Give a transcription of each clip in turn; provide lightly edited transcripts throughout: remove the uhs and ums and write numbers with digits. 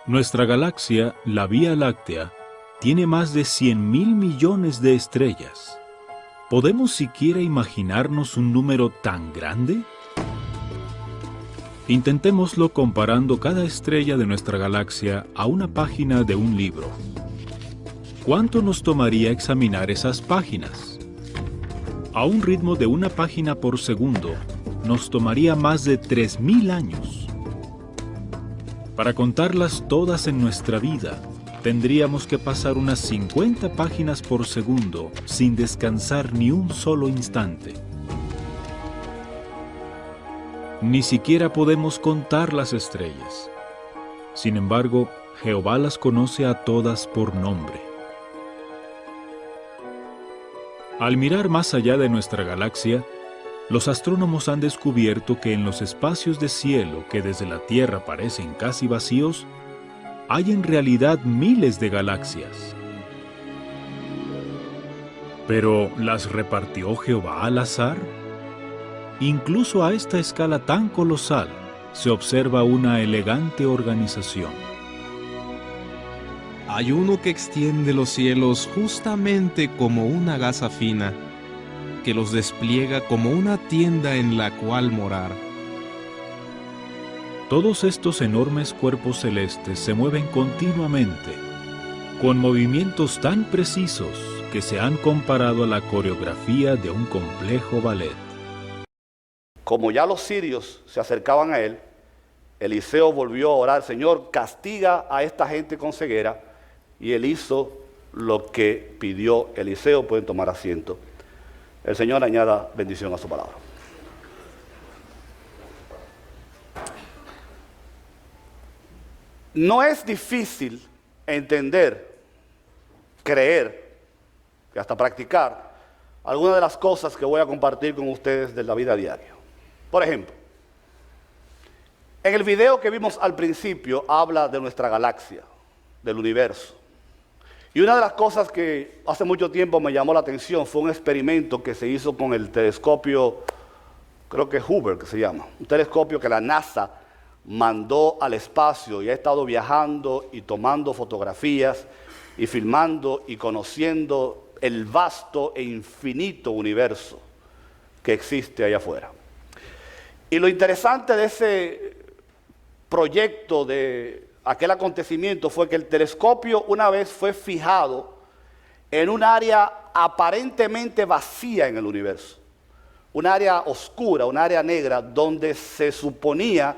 Nuestra galaxia, la Vía Láctea, tiene más de 100.000 millones de estrellas. ¿Podemos siquiera imaginarnos un número tan grande? Intentémoslo comparando cada estrella de nuestra galaxia a una página de un libro. ¿Cuánto nos tomaría examinar esas páginas? A un ritmo de una página por segundo, nos tomaría más de 3.000 años. Para contarlas todas en nuestra vida, tendríamos que pasar unas 50 páginas por segundo sin descansar ni un solo instante. Ni siquiera podemos contar las estrellas. Sin embargo, Jehová las conoce a todas por nombre. Al mirar más allá de nuestra galaxia, los astrónomos han descubierto que en los espacios de cielo que desde la Tierra parecen casi vacíos, hay en realidad miles de galaxias. ¿Pero las repartió Jehová al azar? Incluso a esta escala tan colosal se observa una elegante organización. Hay uno que extiende los cielos justamente como una gasa fina, que los despliega como una tienda en la cual morar. Todos estos enormes cuerpos celestes se mueven continuamente, con movimientos tan precisos que se han comparado a la coreografía de un complejo ballet. Como ya los sirios se acercaban a él, Eliseo volvió a orar: Señor, castiga a esta gente con ceguera. Y él hizo lo que pidió Eliseo. Pueden tomar asiento. El Señor añada bendición a su palabra. No es difícil entender, creer y hasta practicar algunas de las cosas que voy a compartir con ustedes de la vida diaria. Por ejemplo, en el video que vimos al principio habla de nuestra galaxia, del universo. Y una de las cosas que hace mucho tiempo me llamó la atención fue un experimento que se hizo con el telescopio, creo que Hubble que se llama, un telescopio que la NASA mandó al espacio y ha estado viajando y tomando fotografías y filmando y conociendo el vasto e infinito universo que existe allá afuera. Y lo interesante de ese proyecto, de aquel acontecimiento, fue que el telescopio una vez fue fijado en un área aparentemente vacía en el universo, un área oscura, un área negra, donde se suponía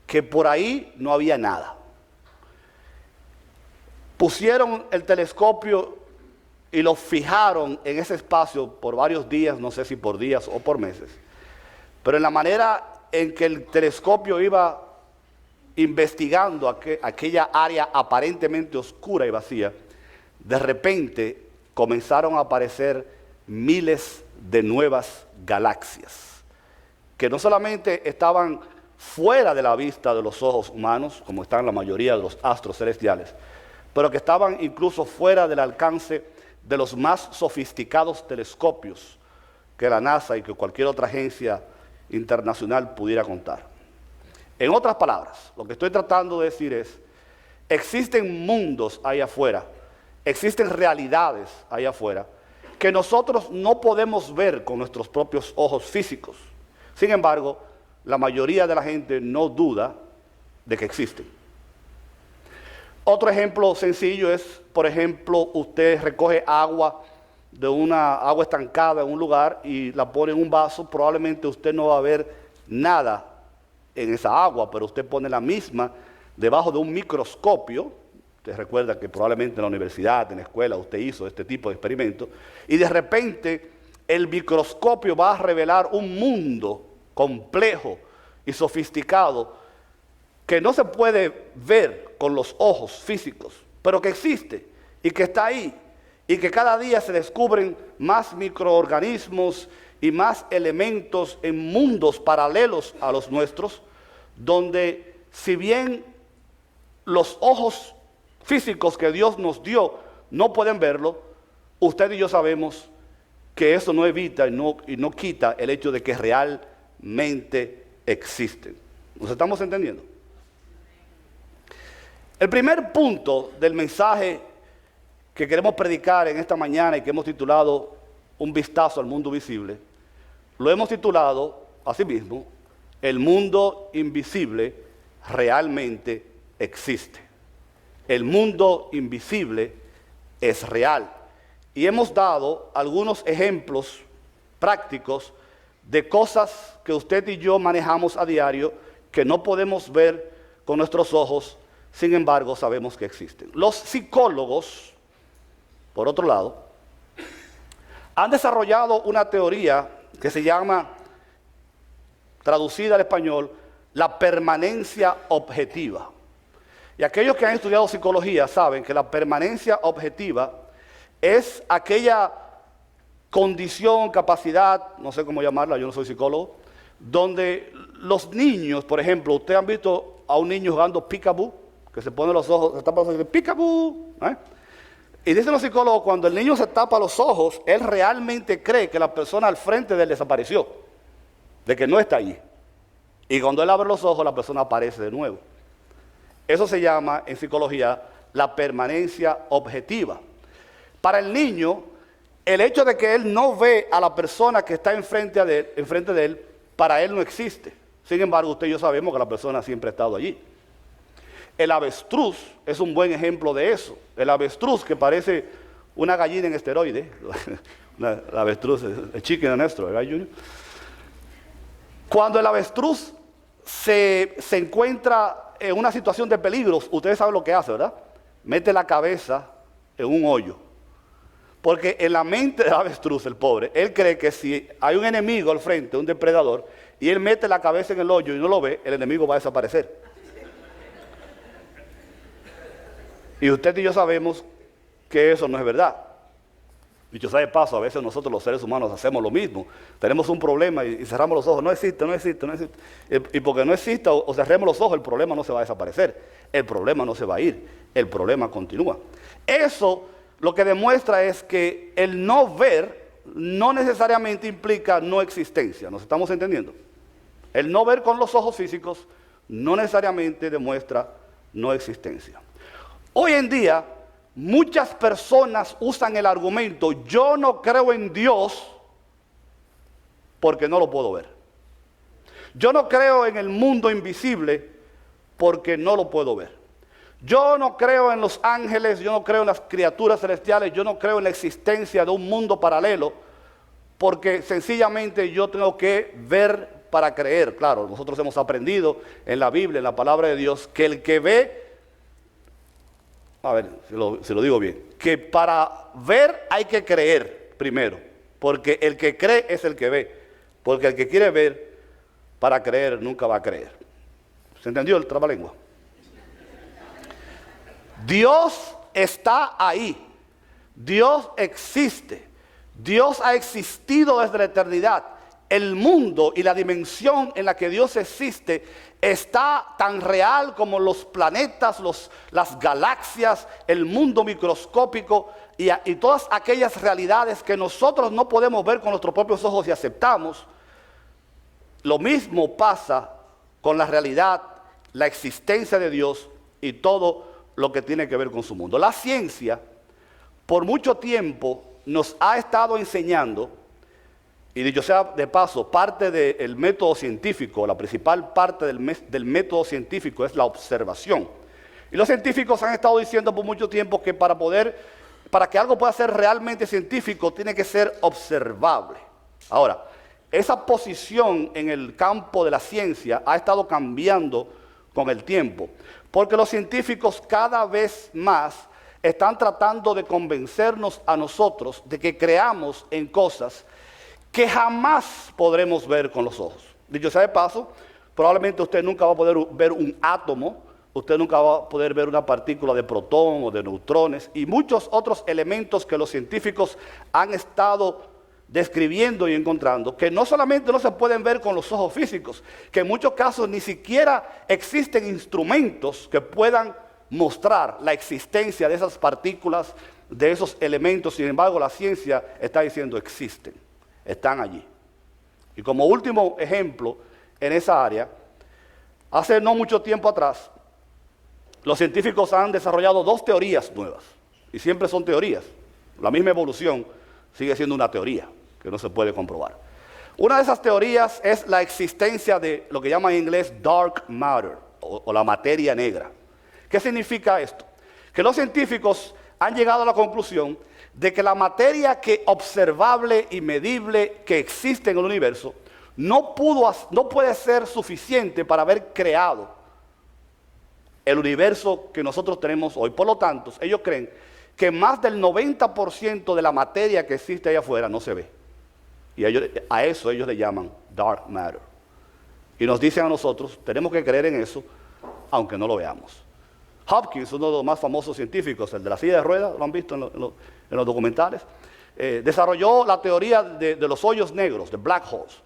que por ahí no había nada. Pusieron el telescopio y lo fijaron en ese espacio por varios días, no sé si por días o por meses, pero en la manera en que el telescopio iba investigando aquella área aparentemente oscura y vacía, de repente comenzaron a aparecer miles de nuevas galaxias, que no solamente estaban fuera de la vista de los ojos humanos, como están la mayoría de los astros celestiales, pero que estaban incluso fuera del alcance de los más sofisticados telescopios que la NASA y que cualquier otra agencia internacional pudiera contar. En otras palabras, lo que estoy tratando de decir es: existen mundos ahí afuera, existen realidades ahí afuera, que nosotros no podemos ver con nuestros propios ojos físicos. Sin embargo, la mayoría de la gente no duda de que existen. Otro ejemplo sencillo es, por ejemplo, usted recoge agua de una agua estancada en un lugar y la pone en un vaso. Probablemente usted no va a ver nada en esa agua, pero usted pone la misma debajo de un microscopio. Usted recuerda que probablemente en la universidad, en la escuela, usted hizo este tipo de experimentos, y de repente el microscopio va a revelar un mundo complejo y sofisticado que no se puede ver con los ojos físicos, pero que existe y que está ahí, y que cada día se descubren más microorganismos y más elementos en mundos paralelos a los nuestros, donde si bien los ojos físicos que Dios nos dio no pueden verlo, usted y yo sabemos que eso no evita y no quita el hecho de que realmente existen. ¿Nos estamos entendiendo? El primer punto del mensaje que queremos predicar en esta mañana y que hemos titulado Un vistazo al mundo visible, lo hemos titulado asimismo, El mundo invisible realmente existe. El mundo invisible es real. Y hemos dado algunos ejemplos prácticos de cosas que usted y yo manejamos a diario que no podemos ver con nuestros ojos, sin embargo sabemos que existen. Los psicólogos, por otro lado, han desarrollado una teoría que se llama, traducida al español, la permanencia objetiva. Y aquellos que han estudiado psicología saben que la permanencia objetiva es aquella condición, capacidad, no sé cómo llamarla, yo no soy psicólogo, donde los niños, por ejemplo, ustedes han visto a un niño jugando peekaboo, que se pone los ojos, se tapa los ojos y dice peekaboo, y dicen los psicólogos, cuando el niño se tapa los ojos, él realmente cree que la persona al frente de él desapareció, de que no está allí. Y cuando él abre los ojos, la persona aparece de nuevo. Eso se llama en psicología la permanencia objetiva. Para el niño, el hecho de que él no ve a la persona que está enfrente de él, para él no existe. Sin embargo, usted y yo sabemos que la persona siempre ha estado allí. El avestruz es un buen ejemplo de eso. El avestruz, que parece una gallina en esteroide, el avestruz, el chicken nuestro, ¿verdad, Junior? Cuando el avestruz se encuentra en una situación de peligro, ustedes saben lo que hace, ¿verdad? Mete la cabeza en un hoyo. Porque en la mente del avestruz, el pobre, él cree que si hay un enemigo al frente, un depredador, y él mete la cabeza en el hoyo y no lo ve, el enemigo va a desaparecer. Y usted y yo sabemos que eso no es verdad. Dicho sea de paso, a veces nosotros los seres humanos hacemos lo mismo. Tenemos un problema y cerramos los ojos. No existe, no existe, no existe. Y porque no exista o cerremos los ojos, el problema no se va a desaparecer. El problema no se va a ir. El problema continúa. Eso lo que demuestra es que el no ver no necesariamente implica no existencia. ¿Nos estamos entendiendo? El no ver con los ojos físicos no necesariamente demuestra no existencia. Hoy en día, muchas personas usan el argumento, yo no creo en Dios porque no lo puedo ver. Yo no creo en el mundo invisible porque no lo puedo ver. Yo no creo en los ángeles, yo no creo en las criaturas celestiales, yo no creo en la existencia de un mundo paralelo porque sencillamente yo tengo que ver para creer. Claro, nosotros hemos aprendido en la Biblia, en la palabra de Dios, que el que ve, a ver si lo digo bien, que para ver hay que creer primero, porque el que cree es el que ve, porque el que quiere ver para creer nunca va a creer. ¿Se entendió el trabalengua? Dios está ahí, Dios existe, Dios ha existido desde la eternidad. El mundo y la dimensión en la que Dios existe está tan real como los planetas, las galaxias, el mundo microscópico y todas aquellas realidades que nosotros no podemos ver con nuestros propios ojos y aceptamos. Lo mismo pasa con la realidad, la existencia de Dios y todo lo que tiene que ver con su mundo. La ciencia, por mucho tiempo, nos ha estado enseñando. Y dicho sea de paso, parte del método científico, la principal parte del método científico es la observación. Y los científicos han estado diciendo por mucho tiempo que para que algo pueda ser realmente científico, tiene que ser observable. Ahora, esa posición en el campo de la ciencia ha estado cambiando con el tiempo, porque los científicos cada vez más están tratando de convencernos a nosotros de que creamos en cosas que jamás podremos ver con los ojos. Dicho sea de paso, probablemente usted nunca va a poder ver un átomo, usted nunca va a poder ver una partícula de protón o de neutrones y muchos otros elementos que los científicos han estado describiendo y encontrando, que no solamente no se pueden ver con los ojos físicos, que en muchos casos ni siquiera existen instrumentos que puedan mostrar la existencia de esas partículas, de esos elementos. Sin embargo, la ciencia está diciendo existen. Están allí. Y como último ejemplo en esa área, hace no mucho tiempo atrás, los científicos han desarrollado dos teorías nuevas, y siempre son teorías. La misma evolución sigue siendo una teoría que no se puede comprobar. Una de esas teorías es la existencia de lo que llaman en inglés dark matter, o la materia negra. ¿Qué significa esto? Que los científicos han llegado a la conclusión de que la materia que observable y medible que existe en el universo no puede ser suficiente para haber creado el universo que nosotros tenemos hoy. Por lo tanto, ellos creen que más del 90% de la materia que existe allá afuera no se ve. Y a eso ellos le llaman dark matter. Y nos dicen a nosotros, tenemos que creer en eso, aunque no lo veamos. Hopkins, uno de los más famosos científicos, el de la silla de ruedas, lo han visto en los documentales, desarrolló la teoría de los hoyos negros, de black holes.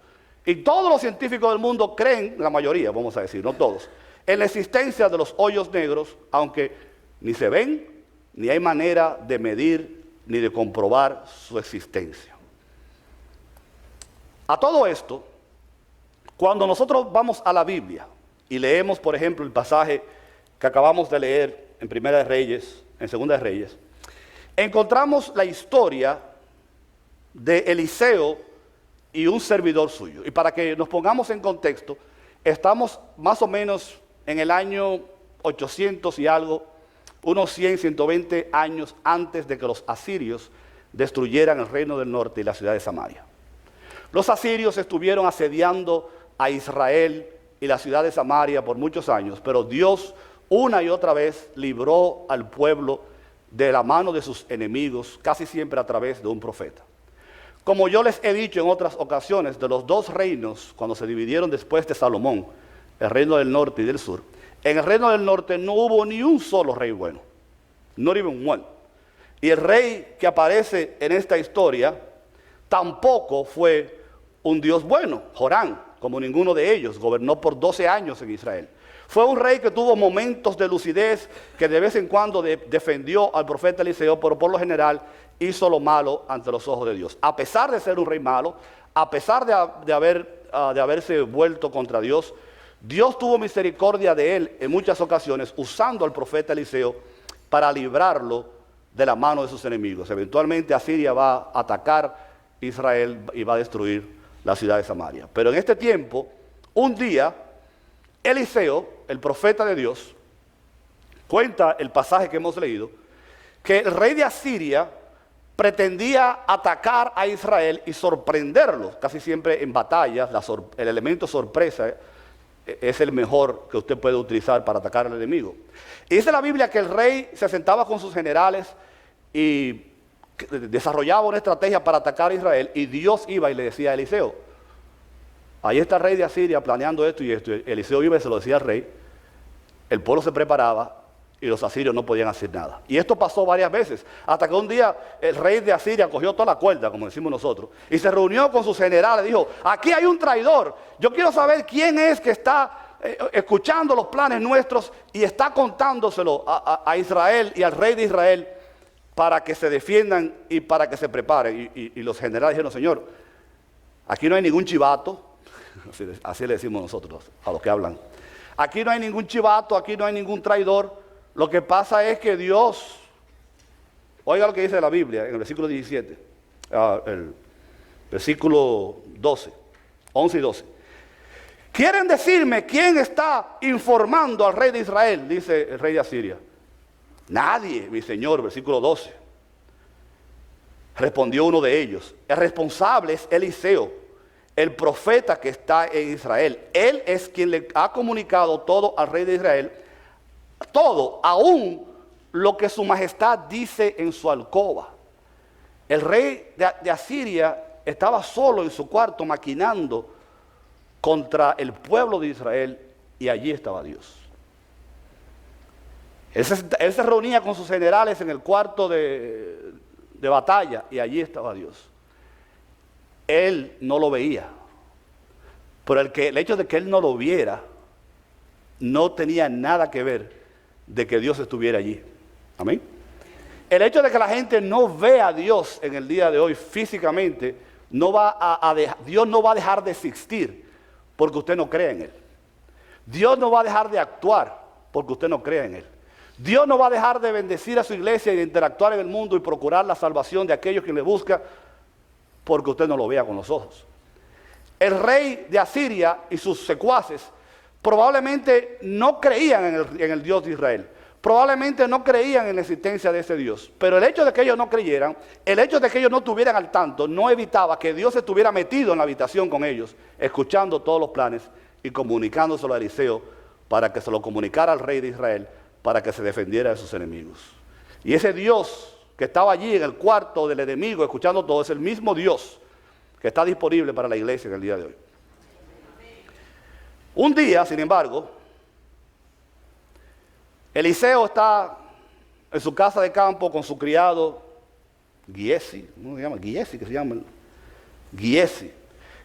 Y todos los científicos del mundo creen, la mayoría, vamos a decir, no todos, en la existencia de los hoyos negros, aunque ni se ven, ni hay manera de medir, ni de comprobar su existencia. A todo esto, cuando nosotros vamos a la Biblia y leemos, por ejemplo, el pasaje que acabamos de leer en Primera de Reyes, en Segunda de Reyes, encontramos la historia de Eliseo y un servidor suyo. Y para que nos pongamos en contexto, estamos más o menos en el año 800 y algo, unos 100, 120 años antes de que los asirios destruyeran el reino del norte y la ciudad de Samaria. Los asirios estuvieron asediando a Israel y la ciudad de Samaria por muchos años, pero Dios una y otra vez libró al pueblo de la mano de sus enemigos, casi siempre a través de un profeta. Como yo les he dicho en otras ocasiones, de los dos reinos, cuando se dividieron después de Salomón, el reino del norte y del sur, en el reino del norte no hubo ni un solo rey bueno, not even one. Y el rey que aparece en esta historia tampoco fue un Dios bueno. Jorán, como ninguno de ellos, gobernó por 12 años en Israel. Fue un rey que tuvo momentos de lucidez, que de vez en cuando defendió al profeta Eliseo, pero por lo general hizo lo malo ante los ojos de Dios. A pesar de ser un rey malo, a pesar de haberse vuelto contra Dios, Dios tuvo misericordia de él en muchas ocasiones, usando al profeta Eliseo para librarlo de la mano de sus enemigos. Eventualmente Asiria va a atacar Israel y va a destruir la ciudad de Samaria. Pero en este tiempo, un día, Eliseo, el profeta de Dios, cuenta el pasaje que hemos leído, que el rey de Asiria pretendía atacar a Israel y sorprenderlo. Casi siempre en batallas, el elemento sorpresa es el mejor que usted puede utilizar para atacar al enemigo. Y dice la Biblia que el rey se sentaba con sus generales y desarrollaba una estrategia para atacar a Israel, y Dios iba y le decía a Eliseo, ahí está el rey de Asiria planeando esto y esto. Eliseo iba y se lo decía al rey, el pueblo se preparaba y los asirios no podían hacer nada. Y esto pasó varias veces, hasta que un día el rey de Asiria cogió toda la cuerda, como decimos nosotros, y se reunió con sus generales, dijo, aquí hay un traidor, yo quiero saber quién es que está escuchando los planes nuestros y está contándoselo a Israel y al rey de Israel para que se defiendan y para que se preparen. Y los generales dijeron, Señor, aquí no hay ningún chivato, así le decimos nosotros a los que hablan, aquí no hay ningún chivato, aquí no hay ningún traidor. Lo que pasa es que Dios, oiga lo que dice la Biblia en el versículo 17, el versículo 12, 11 y 12. ¿Quieren decirme quién está informando al rey de Israel? Dice el rey de Asiria. Nadie, mi señor, versículo 12. Respondió uno de ellos, el responsable es Eliseo, el profeta que está en Israel. Él es quien le ha comunicado todo al rey de Israel, todo, aún lo que su majestad dice en su alcoba. El rey de Asiria estaba solo en su cuarto maquinando contra el pueblo de Israel, y allí estaba Dios. Él se reunía con sus generales en el cuarto de batalla, y allí estaba Dios. Él no lo veía, pero el hecho de que él no lo viera no tenía nada que ver de que Dios estuviera allí. Amén. El hecho de que la gente no vea a Dios en el día de hoy físicamente, Dios no va a dejar de existir porque usted no cree en Él. Dios no va a dejar de actuar porque usted no cree en Él. Dios no va a dejar de bendecir a su iglesia y de interactuar en el mundo y procurar la salvación de aquellos que le buscan porque usted no lo vea con los ojos. El rey de Asiria y sus secuaces probablemente no creían en el Dios de Israel. Probablemente no creían en la existencia de ese Dios. Pero el hecho de que ellos no creyeran, el hecho de que ellos no estuvieran al tanto, no evitaba que Dios estuviera metido en la habitación con ellos, escuchando todos los planes y comunicándoselo a Eliseo para que se lo comunicara al rey de Israel, para que se defendiera de sus enemigos. Y ese Dios que estaba allí en el cuarto del enemigo, escuchando todo, es el mismo Dios que está disponible para la iglesia en el día de hoy. Un día, sin embargo, Eliseo está en su casa de campo con su criado Giesi, ¿cómo se llama? Giesi.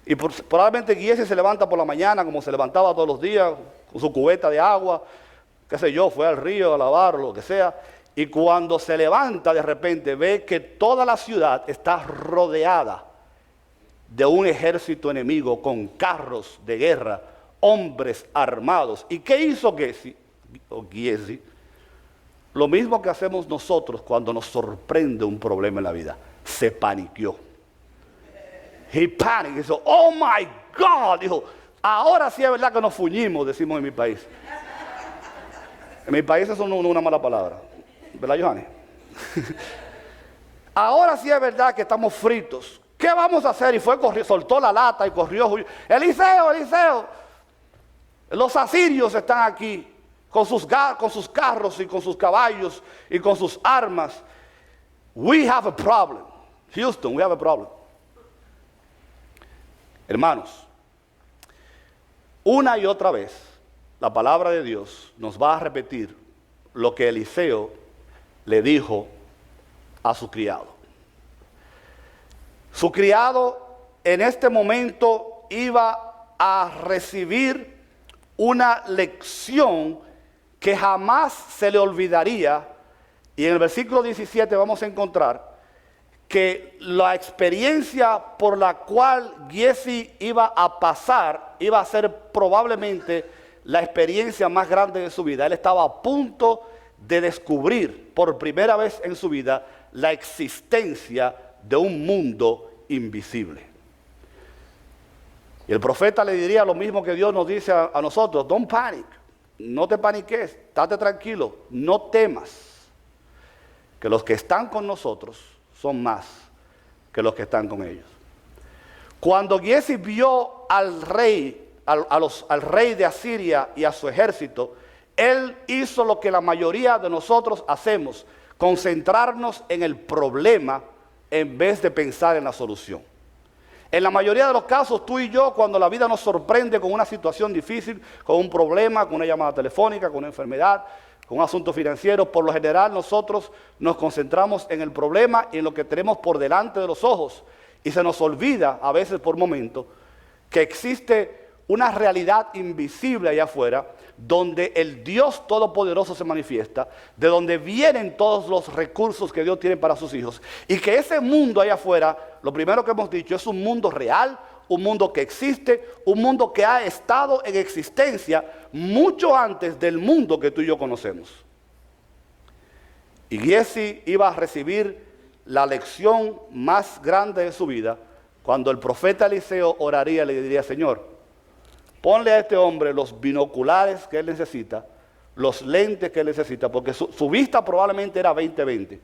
Y probablemente Giesi se levanta por la mañana como se levantaba todos los días, con su cubeta de agua, qué sé yo, fue al río a lavar, lo que sea. Y cuando se levanta de repente ve que toda la ciudad está rodeada de un ejército enemigo con carros de guerra, hombres armados. ¿Y qué hizo Giesi? Lo mismo que hacemos nosotros cuando nos sorprende un problema en la vida. Se paniqueó. He panicked. Dijo, oh my God. Dijo, ahora sí es verdad que nos fuñimos, decimos en mi país. En mi país eso no es una mala palabra. ¿Verdad, Johanny? Ahora sí es verdad que estamos fritos. ¿Qué vamos a hacer? Y fue, corrió, soltó la lata y corrió. Eliseo, Eliseo. Los asirios están aquí con sus carros y con sus caballos y con sus armas. We have a problem. Houston, we have a problem. Hermanos, una y otra vez la palabra de Dios nos va a repetir lo que Eliseo le dijo a su criado. Su criado en este momento iba a recibir una lección que jamás se le olvidaría. Y en el versículo 17 vamos a encontrar que la experiencia por la cual Giesi iba a pasar iba a ser probablemente la experiencia más grande de su vida. Él estaba a punto de descubrir por primera vez en su vida la existencia de un mundo invisible. Y el profeta le diría lo mismo que Dios nos dice a nosotros: don't panic, no te paniques, estate tranquilo, no temas, que los que están con nosotros son más que los que están con ellos. Cuando Giesi vio al rey, al rey de Asiria y a su ejército, él hizo lo que la mayoría de nosotros hacemos: concentrarnos en el problema en vez de pensar en la solución. En la mayoría de los casos, tú y yo, cuando la vida nos sorprende con una situación difícil, con un problema, con una llamada telefónica, con una enfermedad, con un asunto financiero, por lo general nosotros nos concentramos en el problema y en lo que tenemos por delante de los ojos. Y se nos olvida, a veces por momentos, que existe una realidad invisible allá afuera, donde el Dios Todopoderoso se manifiesta, de donde vienen todos los recursos que Dios tiene para sus hijos, y que ese mundo allá afuera, lo primero que hemos dicho, es un mundo real, un mundo que existe, un mundo que ha estado en existencia mucho antes del mundo que tú y yo conocemos. Y Giesi iba a recibir la lección más grande de su vida cuando el profeta Eliseo oraría y le diría: Señor, ponle a este hombre los binoculares que él necesita, los lentes que él necesita, porque su vista probablemente era 20/20,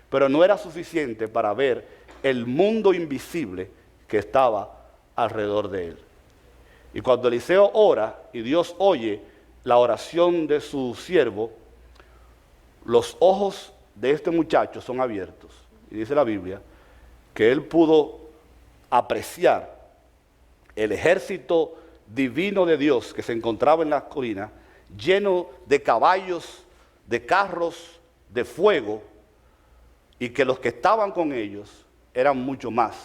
pero no era suficiente para ver el mundo invisible que estaba alrededor de él. Y cuando Eliseo ora y Dios oye la oración de su siervo, los ojos de este muchacho son abiertos. Y dice la Biblia que él pudo apreciar el ejército divino de Dios que se encontraba en la colina, lleno de caballos, de carros, de fuego, y que los que estaban con ellos eran mucho más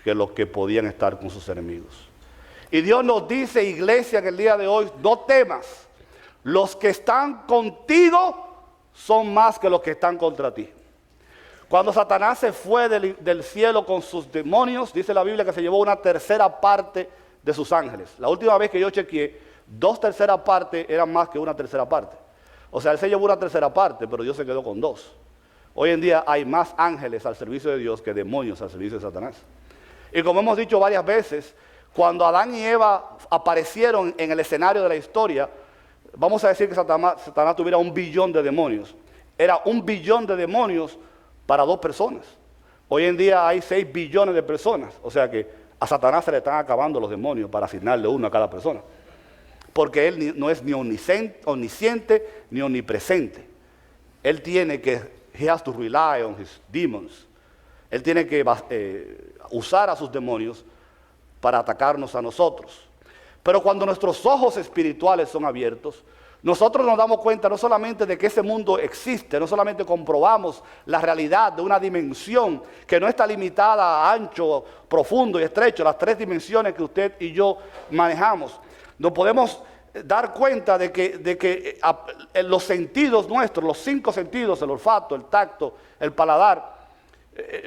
que los que podían estar con sus enemigos. Y Dios nos dice, iglesia, que el día de hoy, no temas, los que están contigo son más que los que están contra ti. Cuando Satanás se fue del cielo con sus demonios, dice la Biblia que se llevó una tercera parte de sus ángeles. La última vez que yo chequeé, 2/3 partes eran más que una tercera parte. O sea, él se llevó una tercera parte, pero Dios se quedó con 2. Hoy en día hay más ángeles al servicio de Dios que demonios al servicio de Satanás. Y como hemos dicho varias veces, cuando Adán y Eva aparecieron en el escenario de la historia, vamos a decir que Satanás tuviera 1 billón de demonios. Era 1 billón de demonios para 2 personas. Hoy en día hay 6 billones de personas. O sea que a Satanás se le están acabando los demonios para asignarle uno a cada persona. Porque él no es ni omnisciente ni omnipresente. Él tiene que, he has to rely on his demons. Él tiene que usar a sus demonios para atacarnos a nosotros. Pero cuando nuestros ojos espirituales son abiertos, nosotros nos damos cuenta no solamente de que ese mundo existe, no solamente comprobamos la realidad de una dimensión que no está limitada a ancho, profundo y estrecho, las 3 dimensiones que usted y yo manejamos. Nos podemos dar cuenta de que los sentidos nuestros, los 5 sentidos, el olfato, el tacto, el paladar,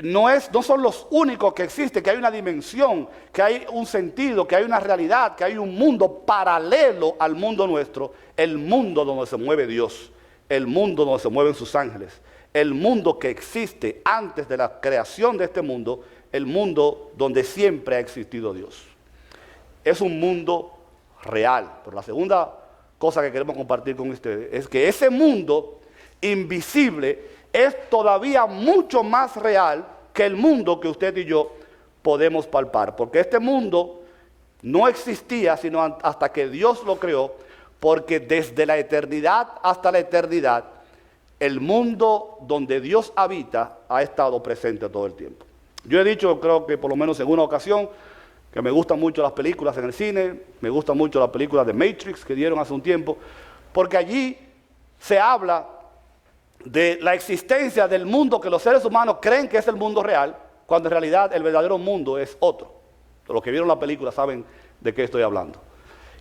no son los únicos que existen, que hay una dimensión, que hay un sentido, que hay una realidad, que hay un mundo paralelo al mundo nuestro, el mundo donde se mueve Dios, el mundo donde se mueven sus ángeles, el mundo que existe antes de la creación de este mundo, el mundo donde siempre ha existido Dios. Es un mundo real. Pero la segunda cosa que queremos compartir con ustedes es que ese mundo invisible es todavía mucho más real que el mundo que usted y yo podemos palpar. Porque este mundo no existía sino hasta que Dios lo creó, porque desde la eternidad hasta la eternidad, el mundo donde Dios habita ha estado presente todo el tiempo. Yo he dicho, creo que por lo menos en una ocasión, que me gustan mucho las películas en el cine, me gustan mucho las películas de Matrix que dieron hace un tiempo, porque allí se habla de la existencia del mundo que los seres humanos creen que es el mundo real, cuando en realidad el verdadero mundo es otro. Los que vieron la película saben de qué estoy hablando.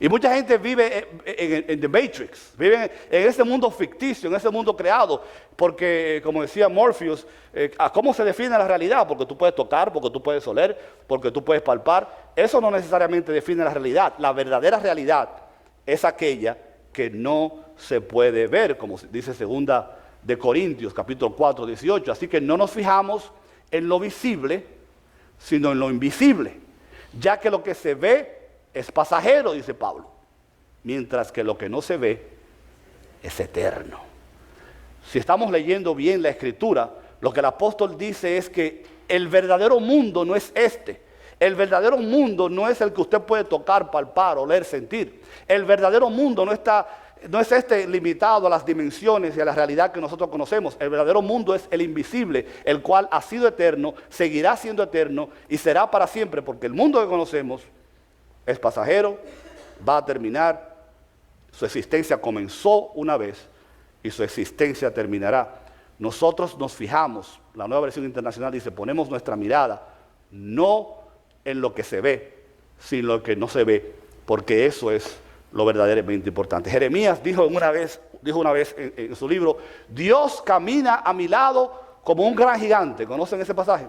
Y mucha gente vive en The Matrix, vive en ese mundo ficticio, en ese mundo creado, porque como decía Morpheus, ¿cómo se define la realidad? Porque tú puedes tocar, porque tú puedes oler, porque tú puedes palpar. Eso no necesariamente define la realidad. La verdadera realidad es aquella que no se puede ver, como dice 2 de Corintios, capítulo 4, 18. Así que no nos fijamos en lo visible, sino en lo invisible, ya que lo que se ve es pasajero, dice Pablo, mientras que lo que no se ve es eterno. Si estamos leyendo bien la Escritura, lo que el apóstol dice es que el verdadero mundo no es este. El verdadero mundo no es el que usted puede tocar, palpar, oler, sentir. El verdadero mundo no es este limitado a las dimensiones y a la realidad que nosotros conocemos. El verdadero mundo es el invisible, el cual ha sido eterno, seguirá siendo eterno y será para siempre, porque el mundo que conocemos es pasajero, va a terminar, su existencia comenzó una vez y su existencia terminará. Nosotros nos fijamos, la Nueva Versión Internacional dice, ponemos nuestra mirada no en lo que se ve, sino en lo que no se ve, porque eso es lo verdaderamente importante. Jeremías dijo una vez en su libro, Dios camina a mi lado como un gran gigante. ¿Conocen ese pasaje?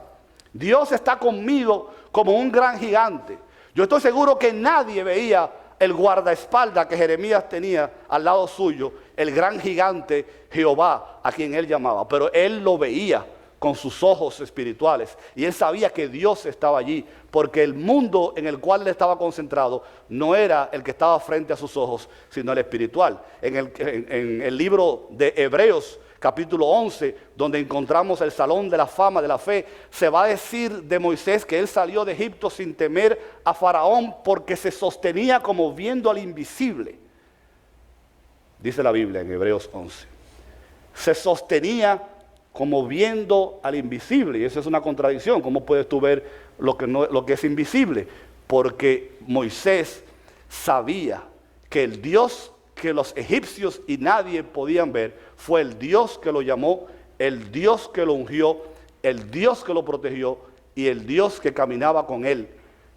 Dios está conmigo como un gran gigante. Yo estoy seguro que nadie veía el guardaespaldas que Jeremías tenía al lado suyo, el gran gigante Jehová, a quien él llamaba, pero él lo veía con sus ojos espirituales y él sabía que Dios estaba allí, porque el mundo en el cual él estaba concentrado no era el que estaba frente a sus ojos, sino el espiritual. En el libro de Hebreos, capítulo 11, donde encontramos el salón de la fama de la fe, se va a decir de Moisés que él salió de Egipto sin temer a Faraón porque se sostenía como viendo al invisible. Dice la Biblia en Hebreos 11. Se sostenía como viendo al invisible, y eso es una contradicción. ¿Cómo puedes tú ver lo que es invisible? Porque Moisés sabía que el Dios que los egipcios y nadie podían ver fue el Dios que lo llamó, el Dios que lo ungió, el Dios que lo protegió y el Dios que caminaba con él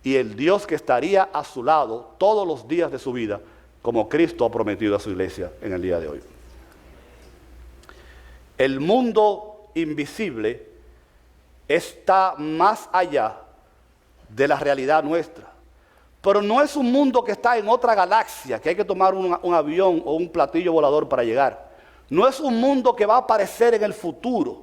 y el Dios que estaría a su lado todos los días de su vida, como Cristo ha prometido a su iglesia en el día de hoy. El mundo invisible está más allá de la realidad nuestra. Pero no es un mundo que está en otra galaxia, que hay que tomar un avión o un platillo volador para llegar. No es un mundo que va a aparecer en el futuro.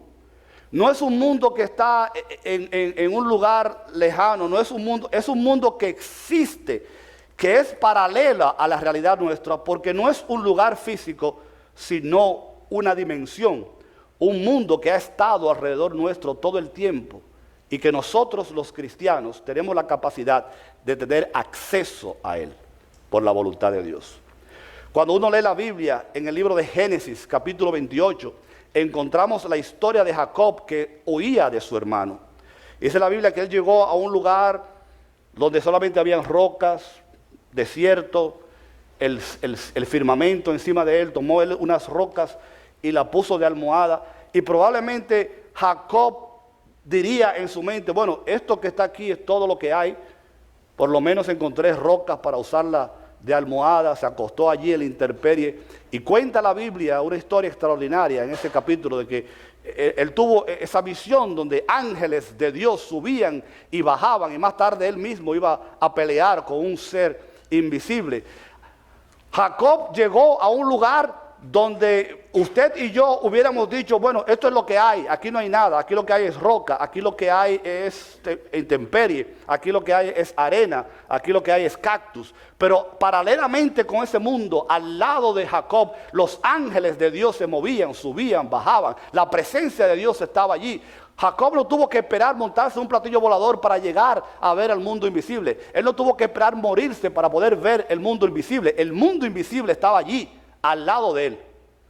No es un mundo que está en un lugar lejano. No es un mundo que existe, que es paralela a la realidad nuestra, porque no es un lugar físico, sino una dimensión. Un mundo que ha estado alrededor nuestro todo el tiempo y que nosotros los cristianos tenemos la capacidad de tener acceso a él por la voluntad de Dios. Cuando uno lee la Biblia en el libro de Génesis, capítulo 28, encontramos la historia de Jacob que huía de su hermano. Dice la Biblia que él llegó a un lugar donde solamente habían rocas, desierto, el firmamento encima de él, tomó él unas rocas y la puso de almohada. Y probablemente Jacob diría en su mente, bueno, esto que está aquí es todo lo que hay. Por lo menos encontré rocas para usarla de almohada, se acostó allí en la intemperie. Y cuenta la Biblia una historia extraordinaria en ese capítulo de que él tuvo esa visión donde ángeles de Dios subían y bajaban, y más tarde él mismo iba a pelear con un ser invisible. Jacob llegó a un lugar donde usted y yo hubiéramos dicho, bueno, esto es lo que hay, aquí no hay nada, aquí lo que hay es roca, aquí lo que hay es intemperie, aquí lo que hay es arena, aquí lo que hay es cactus. Pero paralelamente con ese mundo, al lado de Jacob, los ángeles de Dios se movían, subían, bajaban, la presencia de Dios estaba allí. Jacob no tuvo que esperar montarse un platillo volador para llegar a ver el mundo invisible. Él no tuvo que esperar morirse para poder ver el mundo invisible. El mundo invisible estaba allí, al lado de él,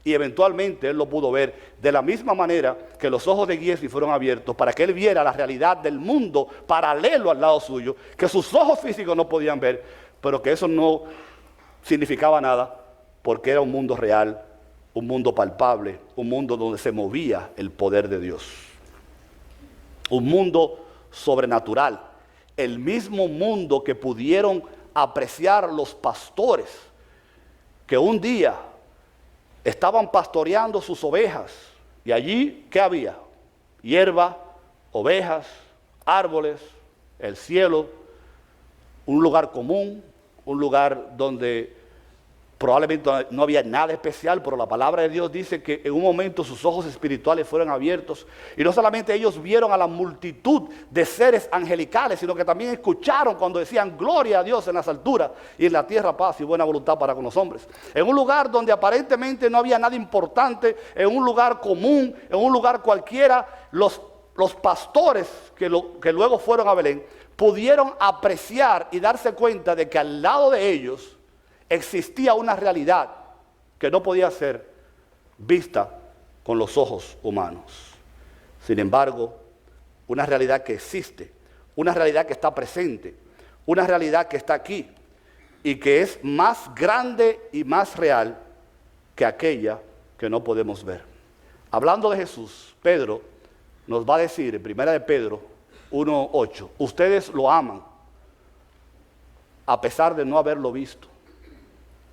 y eventualmente él lo pudo ver de la misma manera que los ojos de Giesi fueron abiertos para que él viera la realidad del mundo paralelo al lado suyo, que sus ojos físicos no podían ver, pero que eso no significaba nada, porque era un mundo real, un mundo palpable, un mundo donde se movía el poder de Dios, un mundo sobrenatural, el mismo mundo que pudieron apreciar los pastores, que un día estaban pastoreando sus ovejas, y allí, ¿qué había? Hierba, ovejas, árboles, el cielo, un lugar común, un lugar donde probablemente no había nada especial, pero la palabra de Dios dice que en un momento sus ojos espirituales fueron abiertos, y no solamente ellos vieron a la multitud de seres angelicales, sino que también escucharon cuando decían gloria a Dios en las alturas y en la tierra paz y buena voluntad para con los hombres. En un lugar donde aparentemente no había nada importante, en un lugar común, en un lugar cualquiera, los pastores que luego fueron a Belén pudieron apreciar y darse cuenta de que al lado de ellos existía una realidad que no podía ser vista con los ojos humanos. Sin embargo, una realidad que existe, una realidad que está presente, una realidad que está aquí y que es más grande y más real que aquella que no podemos ver. Hablando de Jesús, Pedro nos va a decir en 1 de Pedro 1:8, ustedes lo aman a pesar de no haberlo visto.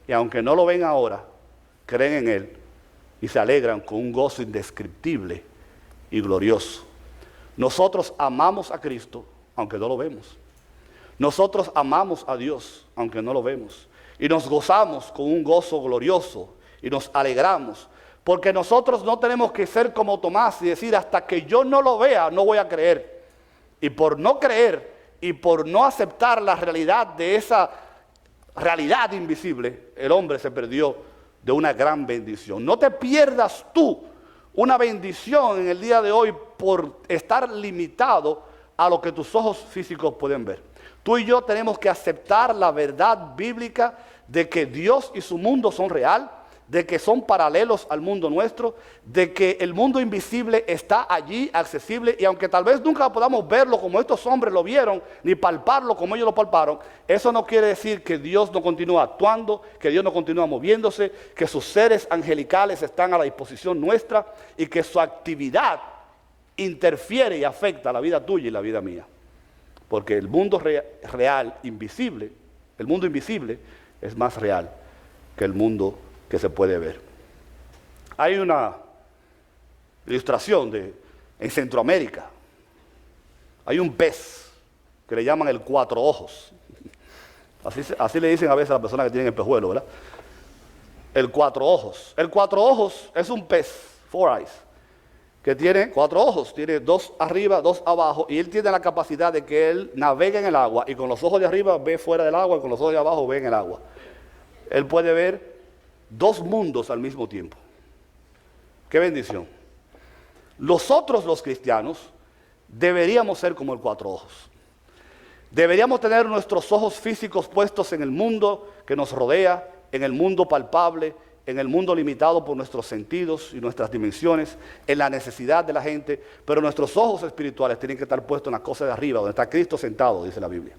Y aunque no lo ven ahora, creen en Él y se alegran con un gozo indescriptible y glorioso. Nosotros amamos a Cristo, aunque no lo vemos. Nosotros amamos a Dios, aunque no lo vemos. Y nos gozamos con un gozo glorioso y nos alegramos. Porque nosotros no tenemos que ser como Tomás y decir, hasta que yo no lo vea, no voy a creer. Y por no creer y por no aceptar la realidad de esa realidad invisible, el hombre se perdió de una gran bendición. No te pierdas tú una bendición en el día de hoy por estar limitado a lo que tus ojos físicos pueden ver. Tú y yo tenemos que aceptar la verdad bíblica de que Dios y su mundo son real, de que son paralelos al mundo nuestro, de que el mundo invisible está allí, accesible, y aunque tal vez nunca podamos verlo como estos hombres lo vieron, ni palparlo como ellos lo palparon, eso no quiere decir que Dios no continúa actuando, que Dios no continúa moviéndose, que sus seres angelicales están a la disposición nuestra, y que su actividad interfiere y afecta la vida tuya y la vida mía. Porque el mundo real, invisible, el mundo invisible es más real que el mundo que se puede ver. Hay una ilustración en Centroamérica. Hay un pez que le llaman el cuatro ojos. Así le dicen a veces a las personas que tienen el pejuelo, ¿verdad? el cuatro ojos. El cuatro ojos es un pez, four eyes, que tiene cuatro ojos, tiene dos arriba, dos abajo, y él tiene la capacidad de que él navegue en el agua, y con los ojos de arriba ve fuera del agua, y con los ojos de abajo ve en el agua. Él puede ver dos mundos al mismo tiempo. ¡Qué bendición! Nosotros los cristianos deberíamos ser como el cuatro ojos. Deberíamos tener nuestros ojos físicos puestos en el mundo que nos rodea, en el mundo palpable, en el mundo limitado por nuestros sentidos y nuestras dimensiones, en la necesidad de la gente, pero nuestros ojos espirituales tienen que estar puestos en las cosas de arriba, donde está Cristo sentado, dice la Biblia.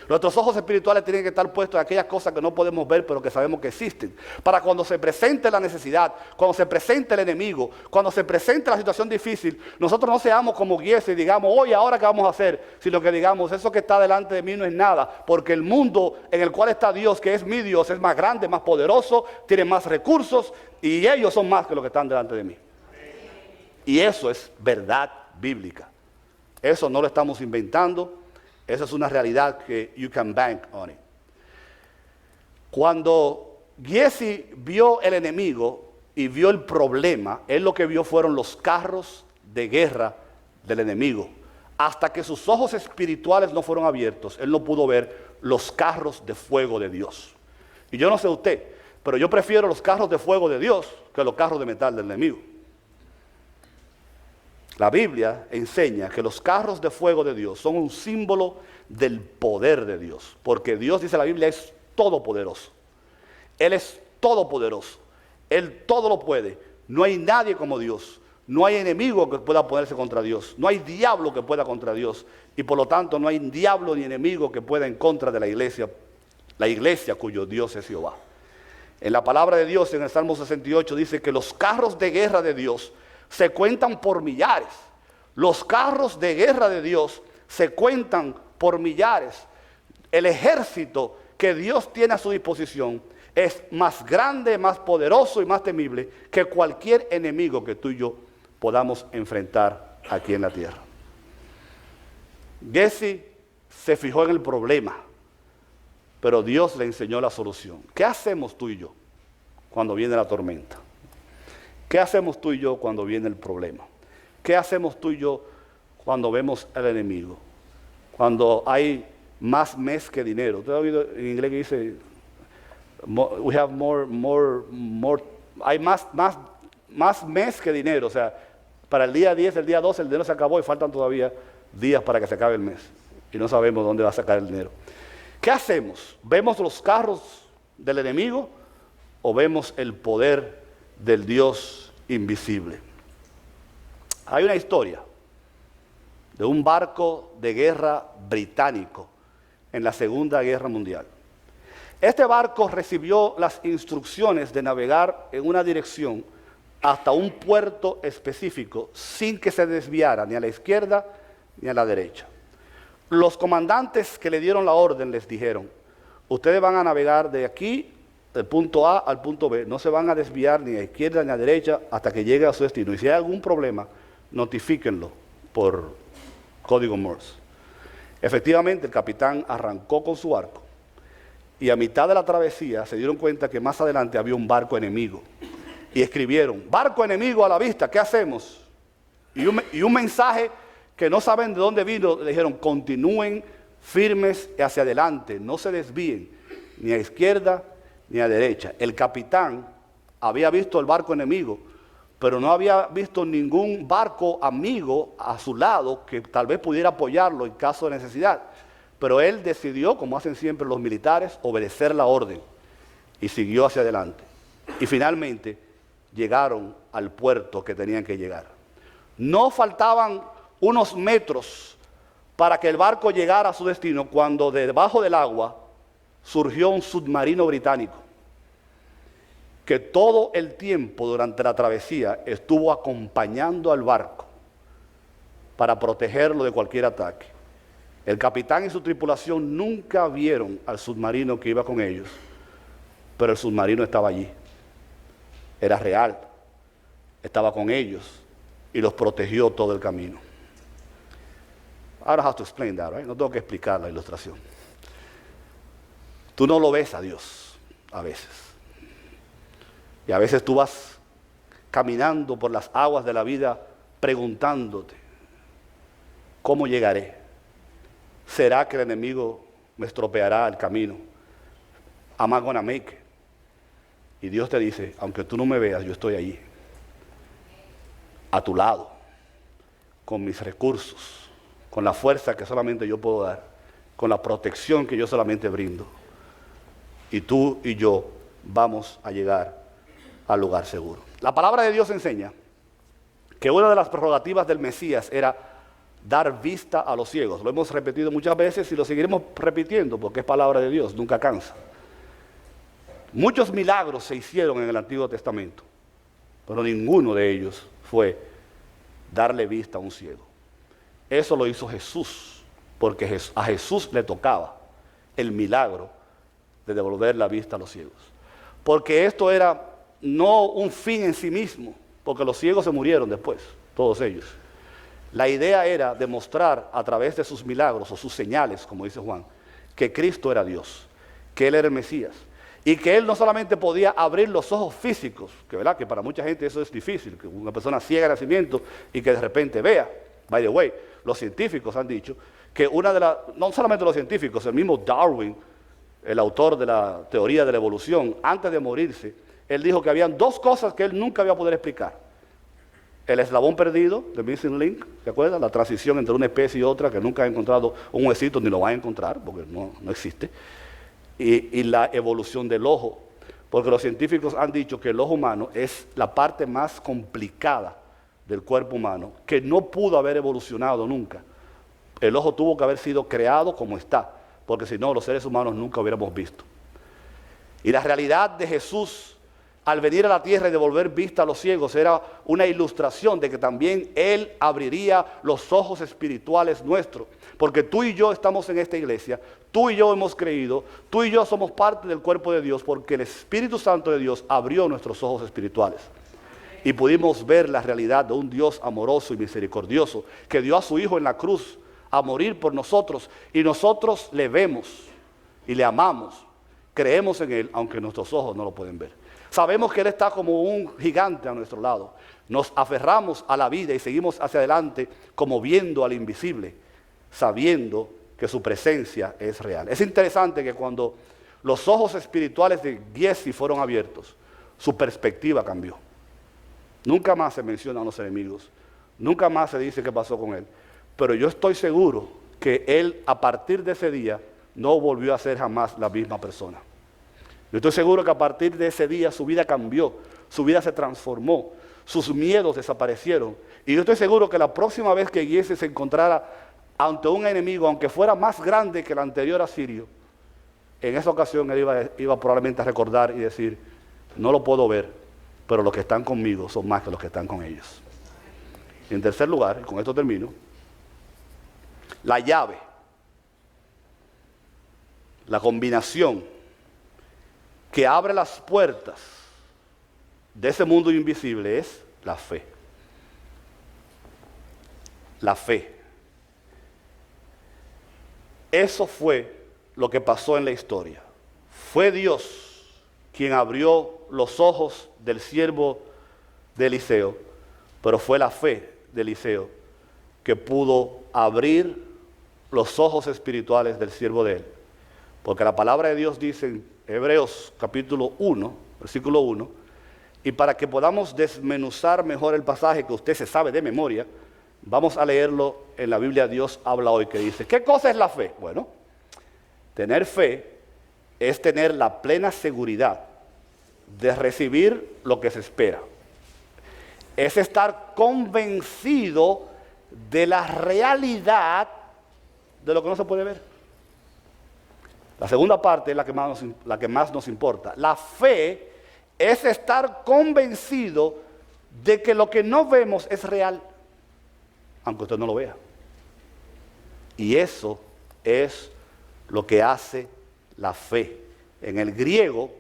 Nuestros ojos espirituales tienen que estar puestos en aquellas cosas que no podemos ver, pero que sabemos que existen. Para cuando se presente la necesidad, cuando se presente el enemigo, cuando se presente la situación difícil, nosotros no seamos como Giesi y digamos, oye, ¿ahora qué vamos a hacer? Sino que digamos, eso que está delante de mí no es nada, porque el mundo en el cual está Dios, que es mi Dios, es más grande, más poderoso, tiene más recursos, y ellos son más que los que están delante de mí. Y eso es verdad bíblica. Eso no lo estamos inventando. Esa es una realidad que you can bank on it. Cuando Giesi vio el enemigo y vio el problema, él lo que vio fueron los carros de guerra del enemigo. Hasta que sus ojos espirituales no fueron abiertos, él no pudo ver los carros de fuego de Dios. Y yo no sé usted, pero yo prefiero los carros de fuego de Dios que los carros de metal del enemigo. La Biblia enseña que los carros de fuego de Dios son un símbolo del poder de Dios, porque Dios, dice la Biblia, es todopoderoso. Él es todopoderoso. Él todo lo puede. No hay nadie como Dios. No hay enemigo que pueda ponerse contra Dios. No hay diablo que pueda contra Dios. Y por lo tanto no hay diablo ni enemigo que pueda en contra de la iglesia cuyo Dios es Jehová. En la palabra de Dios, en el Salmo 68, dice que los carros de guerra de Dios se cuentan por millares. Los carros de guerra de Dios se cuentan por millares. El ejército que Dios tiene a su disposición es más grande, más poderoso y más temible que cualquier enemigo que tú y yo podamos enfrentar aquí en la tierra. Giesi se fijó en el problema, pero Dios le enseñó la solución. ¿Qué hacemos tú y yo cuando viene la tormenta? ¿Qué hacemos tú y yo cuando viene el problema? ¿Qué hacemos tú y yo cuando vemos al enemigo? Cuando hay más mes que dinero. ¿Usted ha oído en inglés que dice, we have more, hay más mes que dinero? O sea, para el día 10, el día 12, el dinero se acabó y faltan todavía días para que se acabe el mes. Y no sabemos dónde va a sacar el dinero. ¿Qué hacemos? ¿Vemos los carros del enemigo o vemos el poder del Dios invisible? Hay una historia de un barco de guerra británico en la Segunda Guerra Mundial. Este barco recibió las instrucciones de navegar en una dirección hasta un puerto específico sin que se desviara ni a la izquierda ni a la derecha. Los comandantes que le dieron la orden les dijeron, ustedes van a navegar de aquí, del punto A al punto B, no se van a desviar ni a izquierda ni a derecha hasta que llegue a su destino. Y si hay algún problema, notifíquenlo por código Morse. Efectivamente, el capitán arrancó con su barco y a mitad de la travesía se dieron cuenta que más adelante había un barco enemigo. Y escribieron, barco enemigo a la vista, ¿qué hacemos? Y un mensaje que no saben de dónde vino, le dijeron, continúen firmes hacia adelante, no se desvíen, ni a izquierda ni a derecha. El capitán había visto el barco enemigo, pero no había visto ningún barco amigo a su lado que tal vez pudiera apoyarlo en caso de necesidad. Pero él decidió, como hacen siempre los militares, obedecer la orden y siguió hacia adelante. Y finalmente llegaron al puerto que tenían que llegar. No faltaban unos metros para que el barco llegara a su destino cuando debajo del agua surgió un submarino británico que todo el tiempo durante la travesía estuvo acompañando al barco para protegerlo de cualquier ataque. El capitán y su tripulación nunca vieron al submarino que iba con ellos, pero el submarino estaba allí. Era real, estaba con ellos y los protegió todo el camino. I don't have to explain that, right? No tengo que explicar la ilustración. Tú no lo ves a Dios a veces. Y a veces tú vas caminando por las aguas de la vida preguntándote, ¿cómo llegaré? ¿Será que el enemigo me estropeará el camino? Am I gonna make it? Y Dios te dice, aunque tú no me veas, yo estoy allí, a tu lado, con mis recursos, con la fuerza que solamente yo puedo dar, con la protección que yo solamente brindo. Y tú y yo vamos a llegar al lugar seguro. La palabra de Dios enseña que una de las prerrogativas del Mesías era dar vista a los ciegos. Lo hemos repetido muchas veces y lo seguiremos repitiendo porque es palabra de Dios, nunca cansa. Muchos milagros se hicieron en el Antiguo Testamento, pero ninguno de ellos fue darle vista a un ciego. Eso lo hizo Jesús, porque a Jesús le tocaba el milagro de devolver la vista a los ciegos. Porque esto era no un fin en sí mismo, porque los ciegos se murieron después, todos ellos. La idea era demostrar a través de sus milagros o sus señales, como dice Juan, que Cristo era Dios, que Él era el Mesías, y que Él no solamente podía abrir los ojos físicos, que para mucha gente eso es difícil, que una persona ciega de nacimiento y que de repente vea. By the way, los científicos han dicho que no solamente los científicos, el mismo Darwin, el autor de la teoría de la evolución, antes de morirse, él dijo que habían dos cosas que él nunca iba a poder explicar. El eslabón perdido, the missing link, ¿se acuerdan? La transición entre una especie y otra, que nunca ha encontrado un huesito ni lo va a encontrar, porque no existe. Y la evolución del ojo, porque los científicos han dicho que el ojo humano es la parte más complicada del cuerpo humano, que no pudo haber evolucionado nunca. El ojo tuvo que haber sido creado como está, porque si no, los seres humanos nunca hubiéramos visto. Y la realidad de Jesús al venir a la tierra y devolver vista a los ciegos era una ilustración de que también Él abriría los ojos espirituales nuestros. Porque tú y yo estamos en esta iglesia, tú y yo hemos creído, tú y yo somos parte del cuerpo de Dios porque el Espíritu Santo de Dios abrió nuestros ojos espirituales. Y pudimos ver la realidad de un Dios amoroso y misericordioso que dio a su Hijo en la cruz a morir por nosotros. Y nosotros le vemos y le amamos, creemos en Él aunque nuestros ojos no lo pueden ver. Sabemos que Él está como un gigante a nuestro lado. Nos aferramos a la vida y seguimos hacia adelante como viendo al invisible, sabiendo que su presencia es real. Es interesante que cuando los ojos espirituales de Giesi fueron abiertos, su perspectiva cambió. Nunca más se mencionan los enemigos, nunca más se dice qué pasó con él. Pero yo estoy seguro que él a partir de ese día no volvió a ser jamás la misma persona. Yo estoy seguro que a partir de ese día su vida cambió, su vida se transformó, sus miedos desaparecieron. Y yo estoy seguro que la próxima vez que Giesi se encontrara ante un enemigo, aunque fuera más grande que el anterior asirio, en esa ocasión él iba probablemente a recordar y decir, no lo puedo ver, pero los que están conmigo son más que los que están con ellos. Y en tercer lugar, y con esto termino, la llave, la combinación que abre las puertas de ese mundo invisible es la fe. La fe. Eso fue lo que pasó en la historia. Fue Dios quien abrió los ojos del siervo de Eliseo, pero fue la fe de Eliseo que pudo abrir los ojos espirituales del siervo de él. Porque la palabra de Dios dice en Hebreos capítulo 1, versículo 1, y para que podamos desmenuzar mejor el pasaje que usted se sabe de memoria, vamos a leerlo en la Biblia. Dios habla hoy que dice, ¿qué cosa es la fe? Bueno, tener fe es tener la plena seguridad de recibir lo que se espera. Es estar convencido de la realidad de lo que no se puede ver. La segunda parte es la que más nos importa. La fe es estar convencido de que lo que no vemos es real, aunque usted no lo vea. Y eso es lo que hace la fe. En el griego,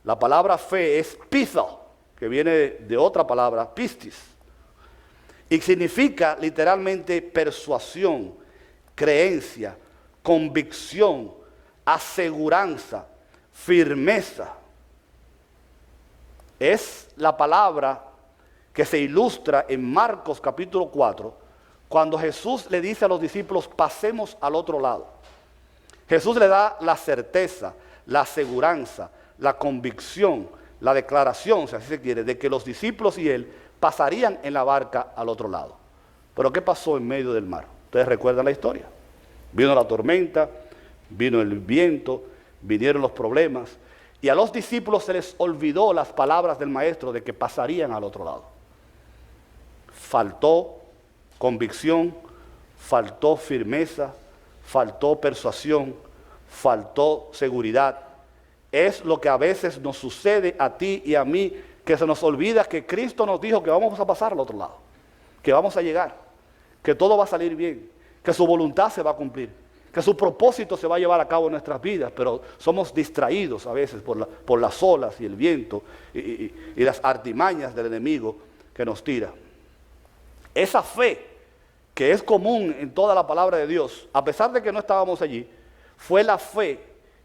la palabra fe es pizo, que viene de otra palabra, pistis, y significa literalmente persuasión, creencia, convicción, aseguranza, firmeza. Es la palabra que se ilustra en Marcos capítulo 4, cuando Jesús le dice a los discípulos, pasemos al otro lado. Jesús le da la certeza, la aseguranza, la convicción, la declaración, si así se quiere, de que los discípulos y él pasarían en la barca al otro lado. Pero ¿qué pasó en medio del mar? Ustedes recuerdan la historia. Vino la tormenta, vino el viento, vinieron los problemas, y a los discípulos se les olvidó las palabras del maestro de que pasarían al otro lado. Faltó convicción, faltó firmeza, faltó persuasión, faltó seguridad. Es lo que a veces nos sucede a ti y a mí, que se nos olvida que Cristo nos dijo que vamos a pasar al otro lado, que vamos a llegar, que todo va a salir bien, que su voluntad se va a cumplir, que su propósito se va a llevar a cabo en nuestras vidas, pero somos distraídos a veces por las olas y el viento y las artimañas del enemigo que nos tira. Esa fe que es común en toda la palabra de Dios, a pesar de que no estábamos allí, fue la fe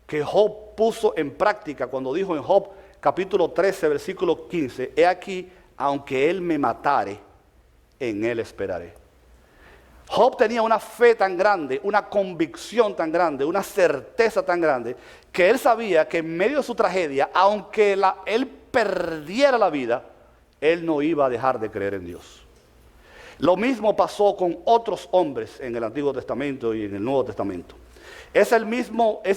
que Job puso en práctica cuando dijo en Job capítulo 13, versículo 15, he aquí, aunque él me matare, en él esperaré. Job tenía una fe tan grande, una convicción tan grande, una certeza tan grande, que él sabía que en medio de su tragedia, aunque él perdiera la vida, él no iba a dejar de creer en Dios. Lo mismo pasó con otros hombres en el Antiguo Testamento y en el Nuevo Testamento. Es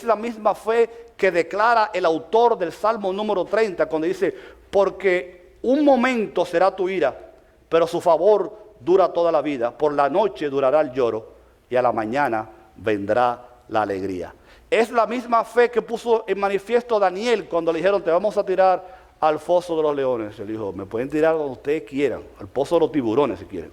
la misma fe que declara el autor del Salmo número 30 cuando dice, porque un momento será tu ira, pero su favor dura toda la vida. Por la noche durará el lloro y a la mañana vendrá la alegría. Es la misma fe que puso en manifiesto Daniel cuando le dijeron, te vamos a tirar al foso de los leones. Él dijo, me pueden tirar donde ustedes quieran, al pozo de los tiburones si quieren,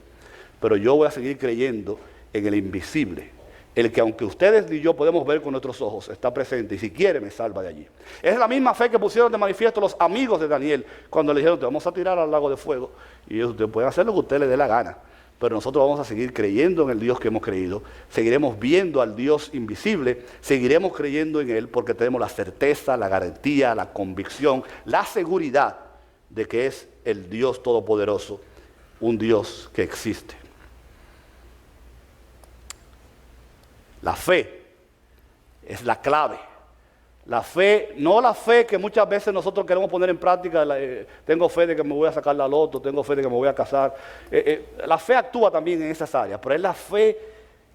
pero yo voy a seguir creyendo en el invisible, el que aunque ustedes y yo podemos ver con nuestros ojos, está presente y si quiere me salva de allí. Es la misma fe que pusieron de manifiesto los amigos de Daniel cuando le dijeron, te vamos a tirar al lago de fuego y ustedes pueden hacer lo que a usted le dé la gana, pero nosotros vamos a seguir creyendo en el Dios que hemos creído, seguiremos viendo al Dios invisible, seguiremos creyendo en Él porque tenemos la certeza, la garantía, la convicción, la seguridad de que es el Dios todopoderoso, un Dios que existe. La fe es la clave. La fe, no la fe que muchas veces nosotros queremos poner en práctica, tengo fe de que me voy a sacar la loto, tengo fe de que me voy a casar. La fe actúa también en esas áreas, pero es la fe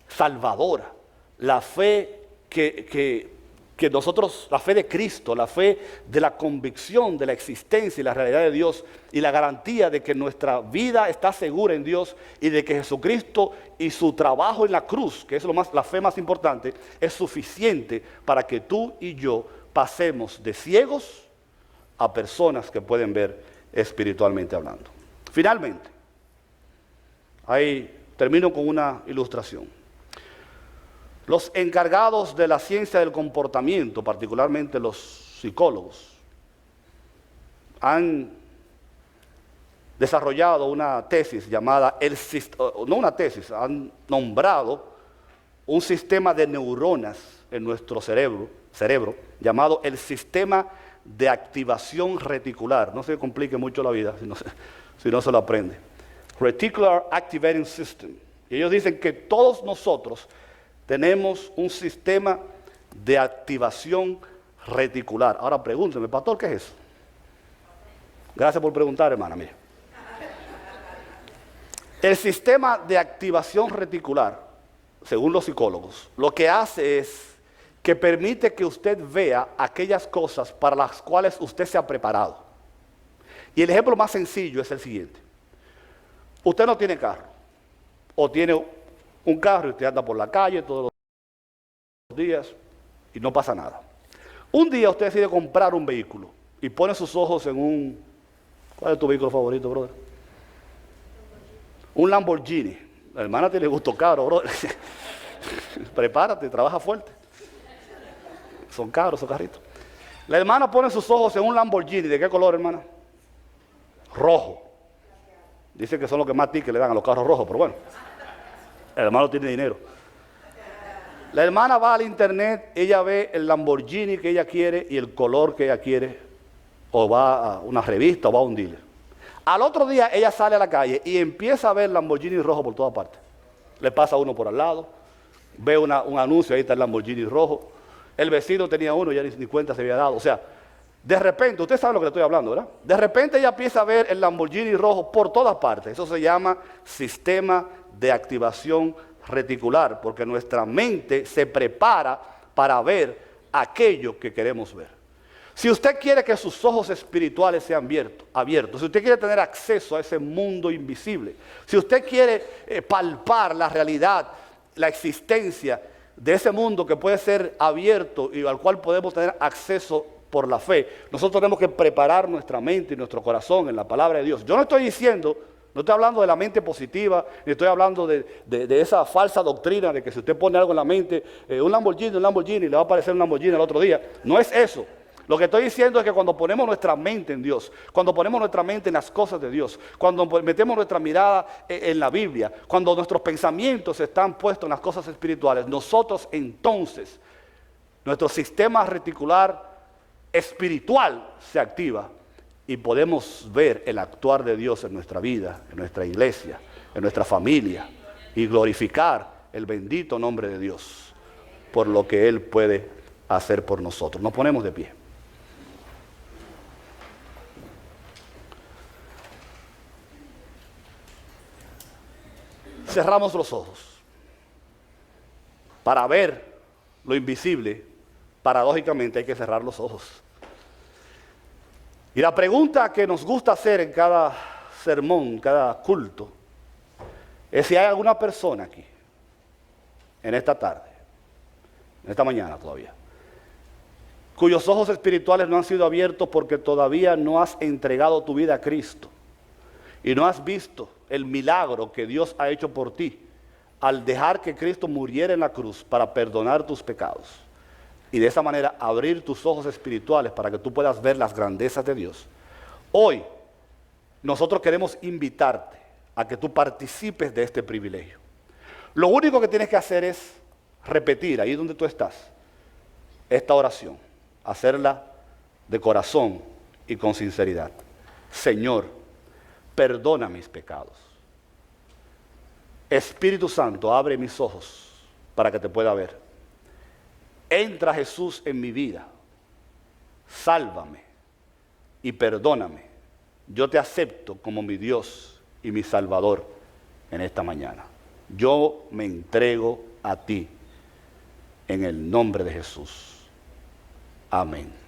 salvadora, la fe que nosotros, la fe de Cristo, la fe de la convicción de la existencia y la realidad de Dios y la garantía de que nuestra vida está segura en Dios y de que Jesucristo y su trabajo en la cruz, que es la fe más importante, es suficiente para que tú y yo pasemos de ciegos a personas que pueden ver espiritualmente hablando. Finalmente, ahí termino con una ilustración. Los encargados de la ciencia del comportamiento, particularmente los psicólogos, han desarrollado una tesis llamada, han nombrado un sistema de neuronas en nuestro cerebro llamado el sistema de activación reticular. No se complique mucho la vida si no se lo aprende. Reticular Activating System. Y ellos dicen que todos nosotros tenemos un sistema de activación reticular. Ahora pregúnteme, pastor, ¿qué es eso? Gracias por preguntar, hermana mía. El sistema de activación reticular, según los psicólogos, lo que hace es que permite que usted vea aquellas cosas para las cuales usted se ha preparado. Y el ejemplo más sencillo es el siguiente. Usted no tiene carro, o tiene un carro y usted anda por la calle todos los días y no pasa nada. Un día usted decide comprar un vehículo y pone sus ojos en un... ¿Cuál es tu vehículo favorito, brother? Un Lamborghini. La hermana tiene gusto caro, brother. Prepárate, trabaja fuerte. Son caros esos carritos. La hermana pone sus ojos en un Lamborghini. ¿De qué color, hermana? Rojo. Dice que son los que más tickets le dan a los carros rojos, pero bueno. El hermano tiene dinero. La hermana va al internet, ella ve el Lamborghini que ella quiere y el color que ella quiere o va a una revista, o va a un dealer. Al otro día ella sale a la calle y empieza a ver Lamborghini rojo por todas partes. Le pasa uno por al lado, ve un anuncio, ahí está el Lamborghini rojo. El vecino tenía uno, ya ni cuenta se había dado. O sea, de repente, usted sabe lo que le estoy hablando, ¿verdad? De repente ella empieza a ver el Lamborghini rojo por todas partes. Eso se llama sistema de activación reticular, porque nuestra mente se prepara para ver aquello que queremos ver. Si usted quiere que sus ojos espirituales sean abiertos, si usted quiere tener acceso a ese mundo invisible, si usted quiere palpar la realidad, la existencia de ese mundo que puede ser abierto y al cual podemos tener acceso por la fe, nosotros tenemos que preparar nuestra mente y nuestro corazón en la palabra de Dios. Yo no estoy diciendo, no estoy hablando de la mente positiva, ni estoy hablando de esa falsa doctrina de que si usted pone algo en la mente, un Lamborghini, le va a aparecer un Lamborghini al otro día. No es eso. Lo que estoy diciendo es que cuando ponemos nuestra mente en Dios, cuando ponemos nuestra mente en las cosas de Dios, cuando metemos nuestra mirada en la Biblia, cuando nuestros pensamientos están puestos en las cosas espirituales, nosotros entonces, nuestro sistema reticular espiritual se activa y podemos ver el actuar de Dios en nuestra vida, en nuestra iglesia, en nuestra familia y glorificar el bendito nombre de Dios por lo que Él puede hacer por nosotros. Nos ponemos de pie. Cerramos los ojos. Para ver lo invisible, paradójicamente hay que cerrar los ojos. Y la pregunta que nos gusta hacer en cada sermón, cada culto, es si hay alguna persona aquí, en esta tarde, en esta mañana todavía, cuyos ojos espirituales no han sido abiertos porque todavía no has entregado tu vida a Cristo y no has visto el milagro que Dios ha hecho por ti al dejar que Cristo muriera en la cruz para perdonar tus pecados y de esa manera abrir tus ojos espirituales para que tú puedas ver las grandezas de Dios. Hoy nosotros queremos invitarte a que tú participes de este privilegio. Lo único que tienes que hacer es repetir ahí donde tú estás esta oración, hacerla de corazón y con sinceridad. Señor, perdona mis pecados. Espíritu Santo, abre mis ojos para que te pueda ver. Entra Jesús en mi vida. Sálvame y perdóname. Yo te acepto como mi Dios y mi Salvador en esta mañana. Yo me entrego a ti en el nombre de Jesús. Amén.